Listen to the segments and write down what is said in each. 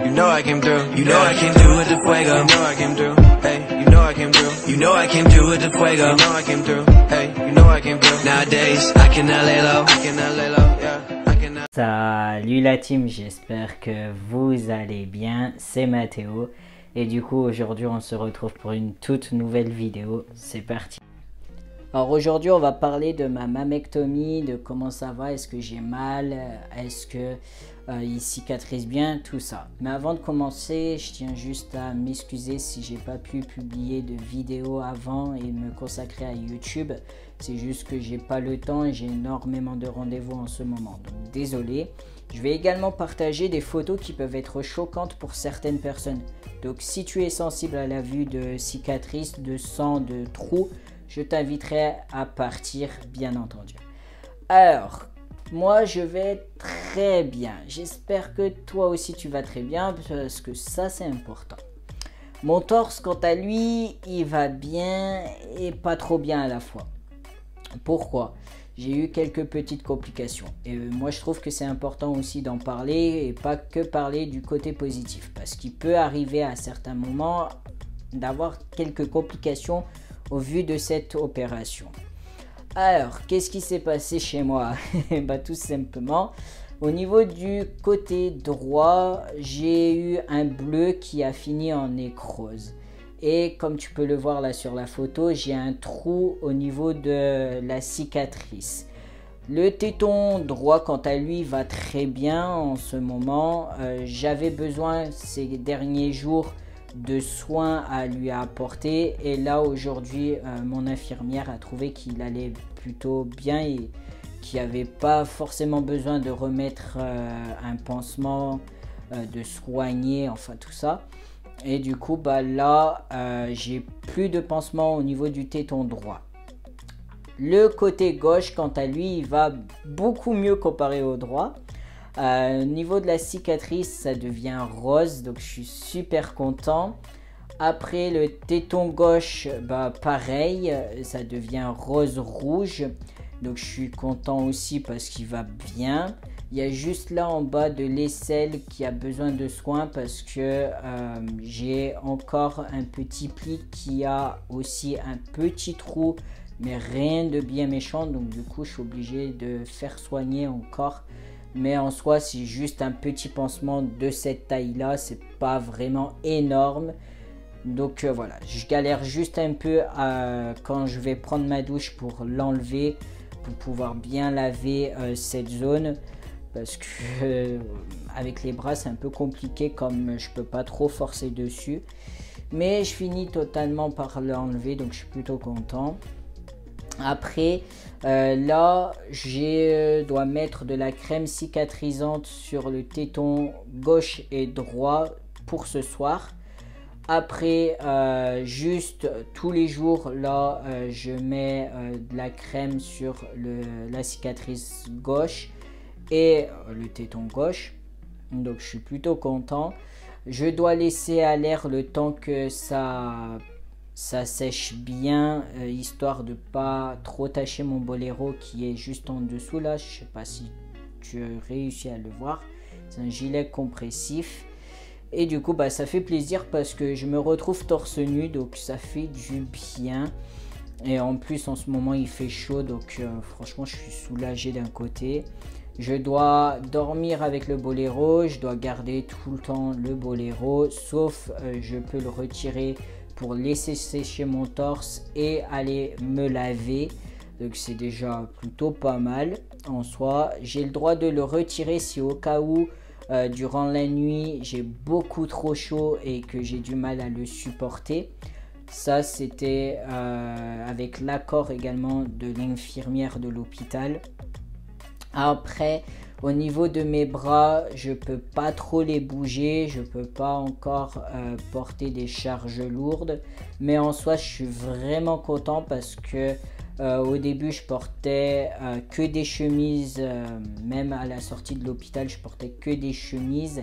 You know I came through. You know I came through with the fuego. You know I came through. Hey, you know I came through. You know I came through with the fuego. You know I came through. Hey, you know I came through. Nowadays, I cannot lay low. I cannot lay low. Yeah, I cannot. Salut la team, j'espère que vous allez bien. C'est Mathéo. Et du coup, aujourd'hui, on se retrouve pour une toute nouvelle vidéo. C'est parti. Alors aujourd'hui, on va parler de ma mammectomie, de comment ça va, est-ce que j'ai mal, est-ce que il cicatrise bien, tout ça. Mais avant de commencer, je tiens juste à m'excuser si j'ai pas pu publier de vidéo avant et me consacrer à YouTube. C'est juste que j'ai pas le temps et j'ai énormément de rendez-vous en ce moment. Donc désolé. Je vais également partager des photos qui peuvent être choquantes pour certaines personnes. Donc si tu es sensible à la vue de cicatrices, de sang, de trous, je t'inviterai à partir, bien entendu. Alors, moi, je vais très bien. J'espère que toi aussi, tu vas très bien, parce que ça, c'est important. Mon torse, quant à lui, il va bien et pas trop bien à la fois. Pourquoi ? J'ai eu quelques petites complications. Et moi, je trouve que c'est important aussi d'en parler et pas que parler du côté positif. Parce qu'il peut arriver à certains moments d'avoir quelques complications au vu de cette opération. Alors, qu'est-ce qui s'est passé chez moi? Bah, tout simplement, au niveau du côté droit, j'ai eu un bleu qui a fini en nécrose. Et comme tu peux le voir là sur la photo, j'ai un trou au niveau de la cicatrice. Le téton droit, quant à lui, va très bien en ce moment. J'avais besoin ces derniers jours de soins à lui apporter et là aujourd'hui mon infirmière a trouvé qu'il allait plutôt bien et qu'il n'y avait pas forcément besoin de remettre un pansement, de soigner, enfin tout ça. Et du coup bah là j'ai plus de pansement au niveau du téton droit. Le côté gauche, quant à lui, il va beaucoup mieux comparé au droit. Au niveau de la cicatrice, ça devient rose, donc je suis super content. Après le téton gauche, bah pareil, ça devient rose rouge, donc je suis content aussi parce qu'il va bien. Il y a juste là en bas de l'aisselle qui a besoin de soins parce que j'ai encore un petit pli qui a aussi un petit trou, mais rien de bien méchant, donc du coup je suis obligé de faire soigner encore. Mais en soi, c'est juste un petit pansement de cette taille-là. C'est pas vraiment énorme. Donc voilà, je galère juste un peu quand je vais prendre ma douche pour l'enlever, pour pouvoir bien laver cette zone. Parce que avec les bras, c'est un peu compliqué comme je peux pas trop forcer dessus. Mais je finis totalement par l'enlever, donc je suis plutôt content. Après, là, je dois mettre de la crème cicatrisante sur le téton gauche et droit pour ce soir. Après, juste tous les jours, là, je mets de la crème sur la cicatrice gauche et le téton gauche. Donc, je suis plutôt content. Je dois laisser à l'air le temps que ça sèche bien, histoire de pas trop tacher mon boléro qui est juste en dessous là. Je sais pas si tu as réussi à le voir. C'est un gilet compressif. Et du coup, bah, ça fait plaisir parce que je me retrouve torse nu, donc ça fait du bien. Et en plus, en ce moment, il fait chaud, donc franchement, je suis soulagé d'un côté. Je dois dormir avec le boléro, je dois garder tout le temps le boléro, sauf je peux le retirer pour laisser sécher mon torse et aller me laver. Donc c'est déjà plutôt pas mal en soi. J'ai le droit de le retirer si au cas où durant la nuit j'ai beaucoup trop chaud et que j'ai du mal à le supporter. Ça c'était avec l'accord également de l'infirmière de l'hôpital. Après, au niveau de mes bras, je peux pas trop les bouger, je peux pas encore porter des charges lourdes, mais en soi je suis vraiment content parce que au début je portais que des chemises, même à la sortie de l'hôpital je portais que des chemises,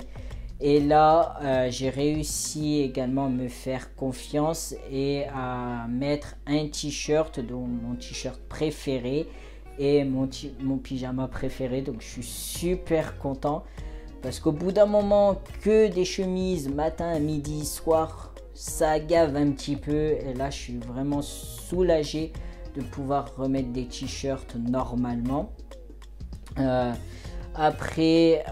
et là j'ai réussi également à me faire confiance et à mettre un t-shirt, donc mon t-shirt préféré et mon pyjama préféré, donc je suis super content Parce qu'au bout d'un moment, que des chemises matin, midi, soir, ça gave un petit peu. Et là, je suis vraiment soulagé de pouvoir remettre des t-shirts normalement. Après,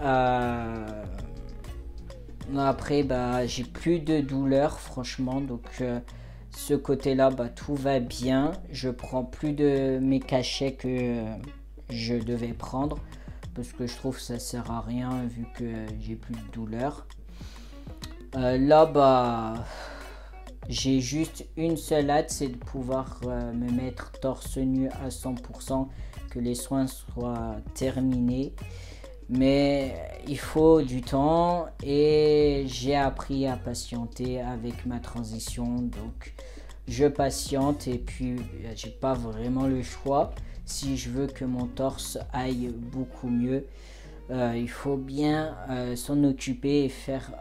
j'ai plus de douleur, franchement. Donc, ce côté-là, tout va bien. Je prends plus de mes cachets que je devais prendre. Parce que je trouve que ça sert à rien vu que j'ai plus de douleur. Là, j'ai juste une seule hâte, c'est de pouvoir me mettre torse nu à 100%, que les soins soient terminés. Mais il faut du temps et j'ai appris à patienter avec ma transition. Donc je patiente et puis j'ai pas vraiment le choix. Si je veux que mon torse aille beaucoup mieux, il faut bien s'en occuper et faire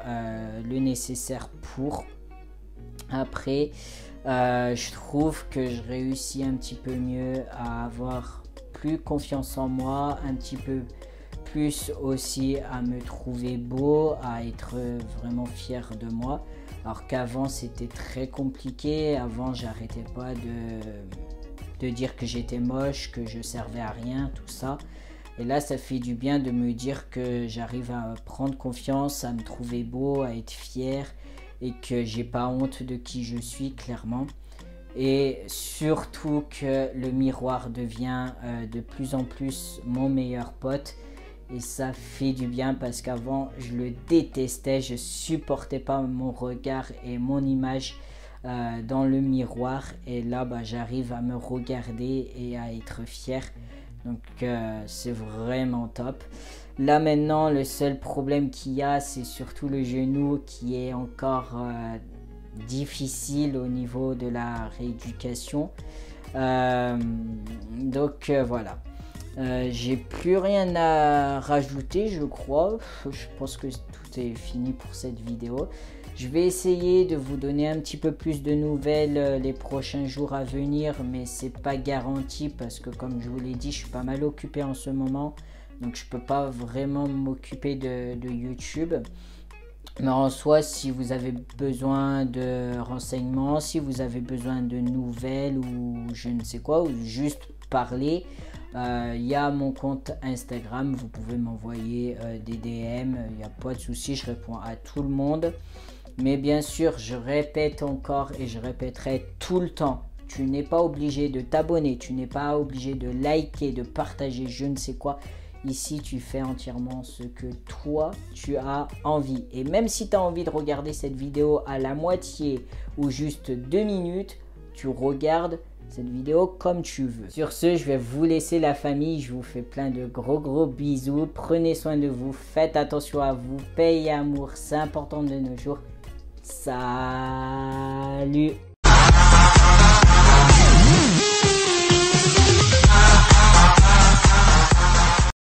le nécessaire pour. Après, je trouve que je réussis un petit peu mieux à avoir plus confiance en moi, un petit peu plus aussi à me trouver beau, à être vraiment fier de moi. Alors qu'avant c'était très compliqué, avant j'arrêtais pas de dire que j'étais moche, que je servais à rien, tout ça. Et là, ça fait du bien de me dire que j'arrive à prendre confiance, à me trouver beau, à être fier et que j'ai pas honte de qui je suis, clairement. Et surtout que le miroir devient de plus en plus mon meilleur pote. Et ça fait du bien parce qu'avant, je le détestais, je supportais pas mon regard et mon image dans le miroir. Et là, j'arrive à me regarder et à être fier. Donc, c'est vraiment top. Là, maintenant, le seul problème qu'il y a, c'est surtout le genou qui est encore difficile au niveau de la rééducation. Donc, voilà. J'ai plus rien à rajouter, je crois. Je pense que tout est fini pour cette vidéo. Je vais essayer de vous donner un petit peu plus de nouvelles les prochains jours à venir, mais c'est pas garanti parce que comme je vous l'ai dit, je suis pas mal occupé en ce moment, donc je peux pas vraiment m'occuper de YouTube. Mais en soi, si vous avez besoin de renseignements, si vous avez besoin de nouvelles ou je ne sais quoi, ou juste parler, il y a mon compte Instagram, vous pouvez m'envoyer des DM, il n'y a pas de souci, je réponds à tout le monde. Mais bien sûr, je répète encore et je répéterai tout le temps, tu n'es pas obligé de t'abonner, tu n'es pas obligé de liker, de partager, je ne sais quoi. Ici, tu fais entièrement ce que toi, tu as envie. Et même si tu as envie de regarder cette vidéo à la moitié ou juste 2 minutes, tu regardes cette vidéo comme tu veux. Sur ce, je vais vous laisser la famille. Je vous fais plein de gros bisous. Prenez soin de vous. Faites attention à vous. Paix et amour, c'est important de nos jours. Salut!